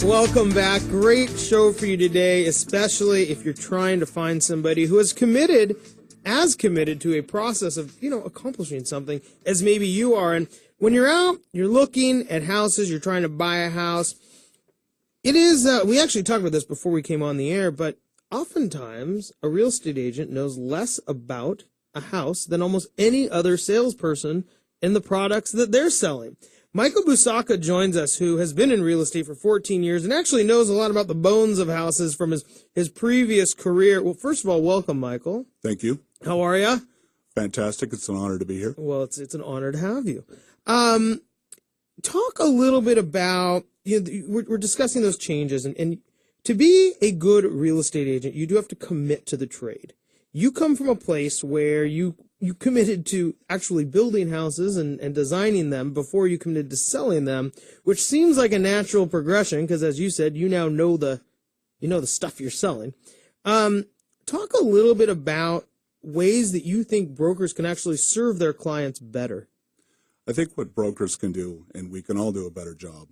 Welcome back. Great show for you today, especially if you're trying to find somebody who is committed to a process of, accomplishing something as maybe you are. And when you're out, you're looking at houses, you're trying to buy a house. It is, we actually talked about this before we came on the air, but oftentimes a real estate agent knows less about a house than almost any other salesperson in the products that they're selling. Michael Busacca joins us, who has been in real estate for 14 years and actually knows a lot about the bones of houses from his previous career. Well, first of all, welcome, Michael. Thank you. How are you? Fantastic. It's an honor to be here. Well, it's an honor to have you. Talk a little bit about, we're discussing those changes, and to be a good real estate agent, you do have to commit to the trade. You come from a place where you committed to actually building houses and designing them before you committed to selling them, which seems like a natural progression because, as you said, you now know the stuff you're selling. Talk a little bit about ways that you think brokers can actually serve their clients better. I think what brokers can do, and we can all do a better job,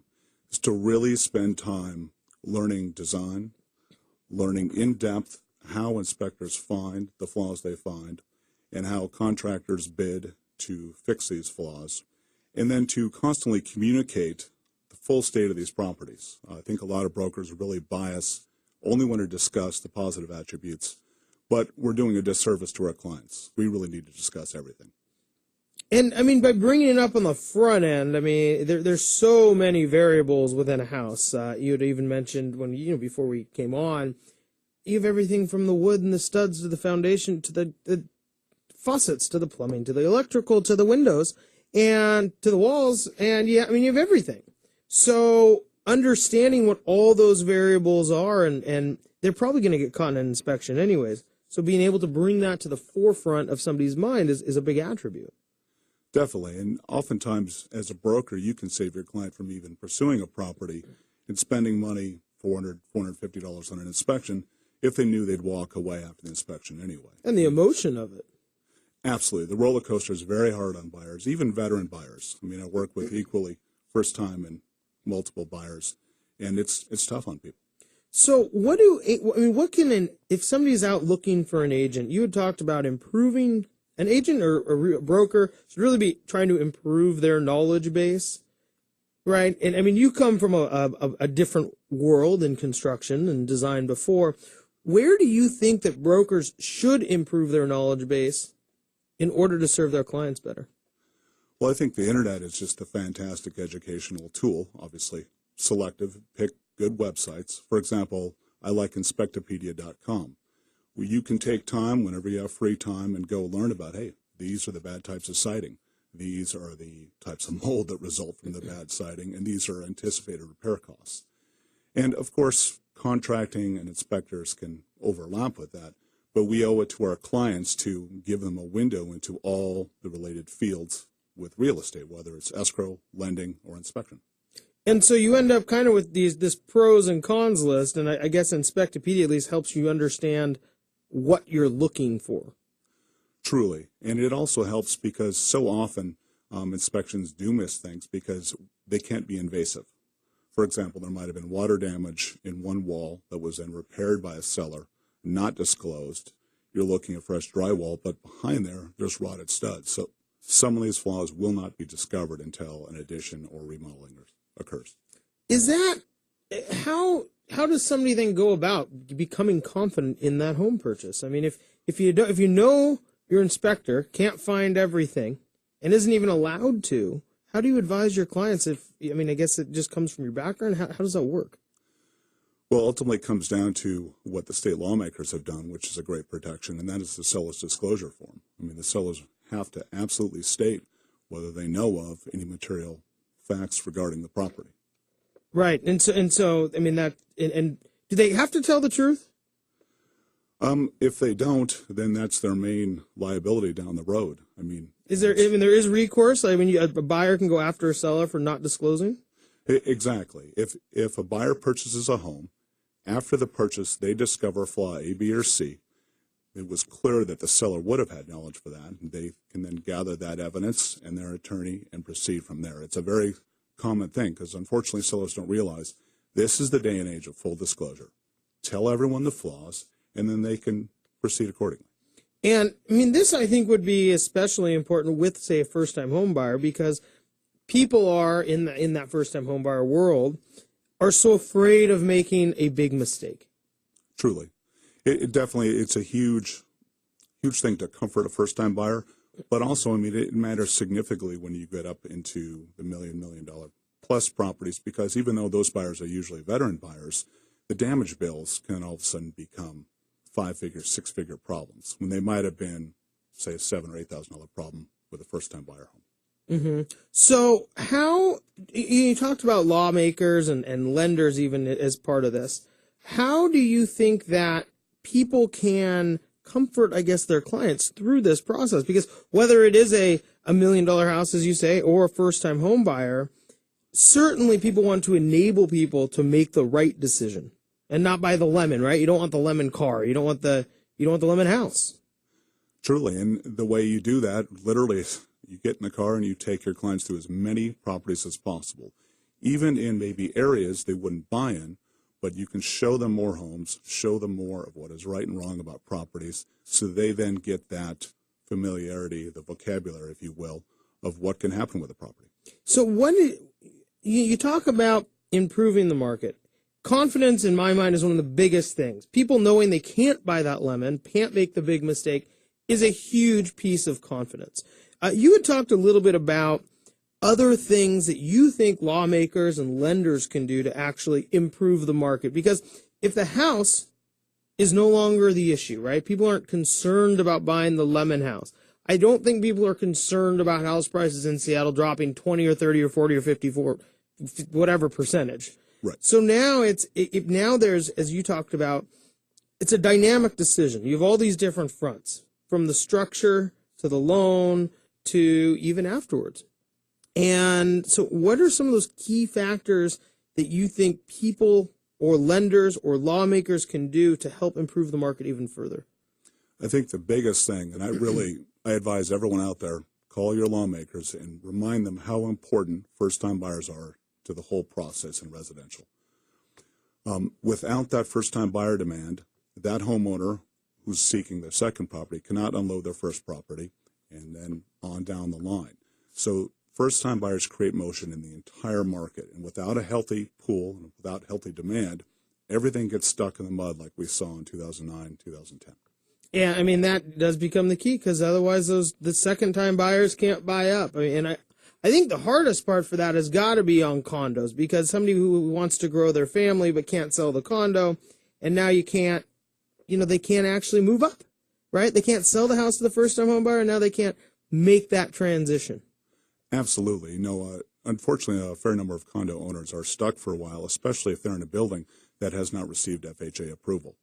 is to really spend time learning design, learning in depth how inspectors find the flaws they find, and how contractors bid to fix these flaws, and then to constantly communicate the full state of these properties. I think a lot of brokers really bias, only want to discuss the positive attributes, but we're doing a disservice to our clients. We really need to discuss everything. And, by bringing it up on the front end, there's so many variables within a house. You had even mentioned before we came on, you have everything from the wood and the studs to the foundation to the faucets to the plumbing to the electrical to the windows and to the walls, and you have everything. So understanding what all those variables are, and they're probably going to get caught in an inspection anyways. So being able to bring that to the forefront of somebody's mind is a big attribute. Definitely, and oftentimes as a broker, you can save your client from even pursuing a property and spending money, $400, $450 on an inspection, if they knew they'd walk away after the inspection anyway. And the emotion of it. Absolutely. The roller coaster is very hard on buyers, even veteran buyers. I work with equally first-time and multiple buyers, and it's tough on people. So if somebody's out looking for an agent, you had talked about improving an agent or a broker should really be trying to improve their knowledge base, right? And you come from a different world in construction and design before. Where do you think that brokers should improve their knowledge base in order to serve their clients better? Well, I think the internet is just a fantastic educational tool, obviously selective, pick good websites. For example, I like Inspectopedia.com, where you can take time whenever you have free time and go learn about, hey, these are the bad types of siding. These are the types of mold that result from the bad siding, and these are anticipated repair costs. And, of course, contracting and inspectors can overlap with that, but we owe it to our clients to give them a window into all the related fields with real estate, whether it's escrow, lending, or inspection. And so you end up kind of with this pros and cons list, and I guess Inspectopedia at least helps you understand what you're looking for. Truly. And it also helps because so often inspections do miss things because they can't be invasive. For example, there might have been water damage in one wall that was then repaired by a seller, not disclosed. You're looking at fresh drywall, but behind there's rotted studs. So some of these flaws will not be discovered until an addition or remodeling occurs. Is that how does somebody then go about becoming confident in that home purchase? If you know your inspector can't find everything and isn't even allowed to, how do you advise your clients? I guess it just comes from your background. How does that work? Well, ultimately it comes down to what the state lawmakers have done, which is a great protection, and that is the seller's disclosure form. The sellers have to absolutely state whether they know of any material facts regarding the property. Right, and so do they have to tell the truth? If they don't, then that's their main liability down the road. There is recourse. A buyer can go after a seller for not disclosing. Exactly. If a buyer purchases a home, after the purchase they discover flaw A, B, or C, it was clear that the seller would have had knowledge for that. They can then gather that evidence and their attorney and proceed from there. It's a very common thing because unfortunately sellers don't realize This is the day and age of full disclosure. Tell everyone the flaws, and then they can proceed accordingly. And, I mean, this I think would be especially important with, say, a first-time home buyer, because people are, in that first-time home buyer world, are so afraid of making a big mistake. Truly. It definitely, it's a huge thing to comfort a first-time buyer, but also, I mean, it matters significantly when you get up into the $1 million plus properties, because even though those buyers are usually veteran buyers, the damage bills can all of a sudden become 5-figure, 6-figure problems when they might have been, say, a $7,000 or $8,000 problem with a first-time buyer home. Mm-hmm. So how, you talked about lawmakers and lenders even as part of this. How do you think that people can comfort, I guess, their clients through this process? Because whether it is a $1 million house, as you say, or a first-time home buyer, certainly people want to enable people to make the right decision and not buy the lemon, right? You don't want the lemon car. You don't want the lemon house. Truly. And the way you do that, literally, you get in the car and you take your clients to as many properties as possible, even in maybe areas they wouldn't buy in, but you can show them more homes, show them more of what is right and wrong about properties, so they then get that familiarity, the vocabulary, if you will, of what can happen with a property. So you talk about improving the market. Confidence, in my mind, is one of the biggest things. People knowing they can't buy that lemon, can't make the big mistake, is a huge piece of confidence. You had talked a little bit about other things that you think lawmakers and lenders can do to actually improve the market. Because if the house is no longer the issue, right? People aren't concerned about buying the lemon house. I don't think people are concerned about house prices in Seattle dropping 20 or 30 or 40 or 54, whatever percentage. Right. So now now there's, as you talked about, it's a dynamic decision. You have all these different fronts, from the structure to the loan to even afterwards. And so what are some of those key factors that you think people or lenders or lawmakers can do to help improve the market even further? I think the biggest thing, and I advise everyone out there, call your lawmakers and remind them how important first-time buyers are to the whole process in residential. Without that first-time buyer demand, that homeowner who's seeking their second property cannot unload their first property and then on down the line. So first-time buyers create motion in the entire market, and without a healthy pool and without healthy demand, everything gets stuck in the mud like we saw in 2009, 2010. Yeah, I mean, that does become the key, because otherwise the second-time buyers can't buy up. I mean, and I think the hardest part for that has got to be on condos, because somebody who wants to grow their family but can't sell the condo, and now they can't actually move up, right? They can't sell the house to the first-time home buyer, and now they can't make that transition. Absolutely. Unfortunately, a fair number of condo owners are stuck for a while, especially if they're in a building that has not received FHA approval.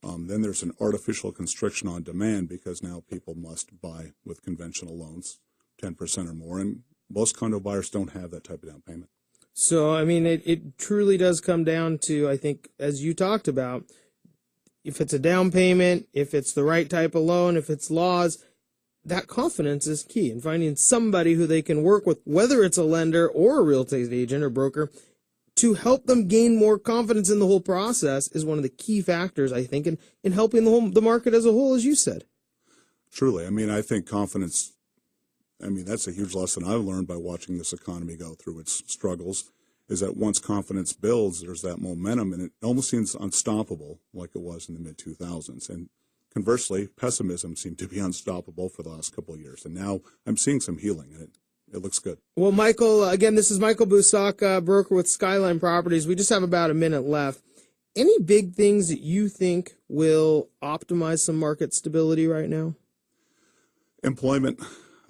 Then there's an artificial constriction on demand, because now people must buy with conventional loans, 10% or more, and most condo buyers don't have that type of down payment. So, I mean, it truly does come down to, I think, as you talked about, if it's a down payment, if it's the right type of loan, if it's laws, that confidence is key. And finding somebody who they can work with, whether it's a lender or a real estate agent or broker, to help them gain more confidence in the whole process is one of the key factors, I think, in helping the market as a whole, as you said. Truly. I mean, I think confidence, that's a huge lesson I've learned by watching this economy go through its struggles, is that once confidence builds, there's that momentum, and it almost seems unstoppable like it was in the mid-2000s. And conversely, pessimism seemed to be unstoppable for the last couple of years. And now I'm seeing some healing, and it looks good. Well, Michael, again, this is Michael Busacca, broker with Skyline Properties. We just have about a minute left. Any big things that you think will optimize some market stability right now? Employment.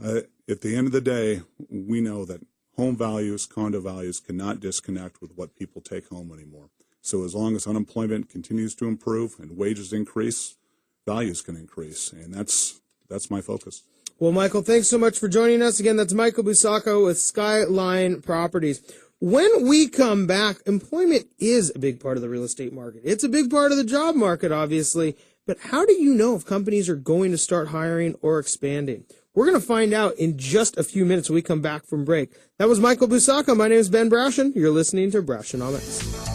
At the end of the day, we know that home values, condo values cannot disconnect with what people take home anymore. So as long as unemployment continues to improve and wages increase, values can increase. And that's my focus. Well, Michael, thanks so much for joining us. Again, that's Michael Busacca with Skyline Properties. When we come back, employment is a big part of the real estate market. It's a big part of the job market, obviously. But how do you know if companies are going to start hiring or expanding? We're going to find out in just a few minutes when we come back from break. That was Michael Busacca. My name is Ben Brashen. You're listening to Brashenomics.